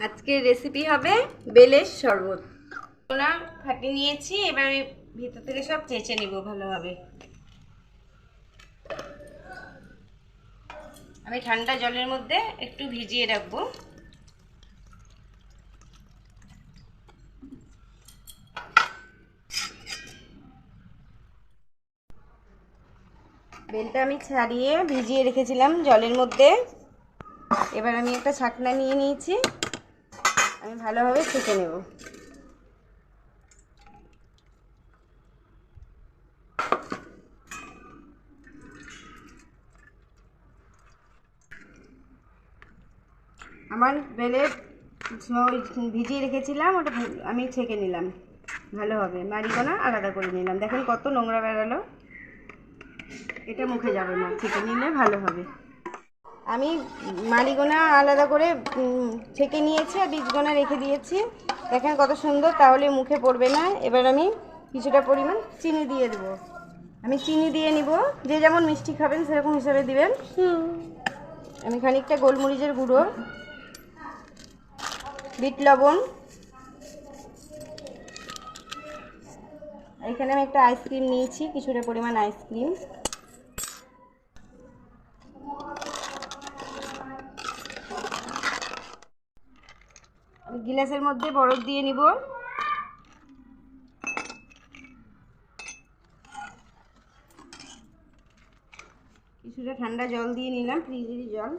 আজকের রেসিপি হবে বেলের শরবত। ওনা ফাটিয়ে নিয়েছি, এবার আমি ভিতর থেকে সব চেঁচে নিব ভালোভাবে। আমি ঠান্ডা জলের মধ্যে একটু ভিজিয়ে রাখবো। বেলটা আমি ছাড়িয়ে ভিজিয়ে রেখেছিলাম জলের মধ্যে। এবার আমি একটা ছাকনা নিয়ে নিয়েছি, আমি ভালোভাবে ছেঁকে নেব। আমার বেলে ভিজিয়ে রেখেছিলাম, ওটা আমি ছেঁকে নিলাম ভালোভাবে, মারিকোনা আলাদা করে নিলাম। দেখেন কত নোংরা বেরালো, এটা মুখে যাবে না, ছেঁকে নিলে ভালো হবে। আমি মালিগোনা আলাদা করে ছেঁকে নিয়েছি আর বীজগোনা রেখে দিয়েছি। দেখেন কত সুন্দর, তাহলে মুখে পড়বে না। এবার আমি কিছুটা পরিমাণ চিনি দিয়ে দেবো। আমি চিনি দিয়ে নিব, যে যেমন মিষ্টি খাবেন সেরকম হিসাবে দিবেন। আমি খানিকটা গোলমরিচের গুঁড়ো, বিট লবণ, এখানে আমি একটা আইসক্রিম নিয়েছি, কিছুটা পরিমাণ আইসক্রিম, গ্লাসের মধ্যে বরফ দিয়ে নিব। কিছুটা ঠান্ডা জল দিয়ে নিলাম, ফ্রিজের জল।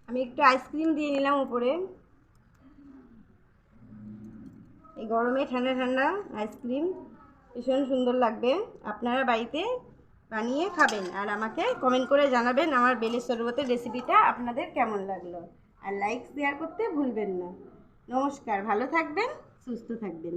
আমি একটু আইসক্রিম দিয়ে নিলাম উপরে। এই গরমে ঠান্ডা ঠান্ডা আইসক্রিম ভীষণ সুন্দর লাগবে। আপনারা বাড়িতে বানিয়ে খাবেন আর আমাকে কমেন্ট করে জানাবেন আমার বেলের শরবতের রেসিপিটা আপনাদের কেমন লাগলো। আর লাইক শেয়ার করতে ভুলবেন না। নমস্কার, ভালো থাকবেন, সুস্থ থাকবেন।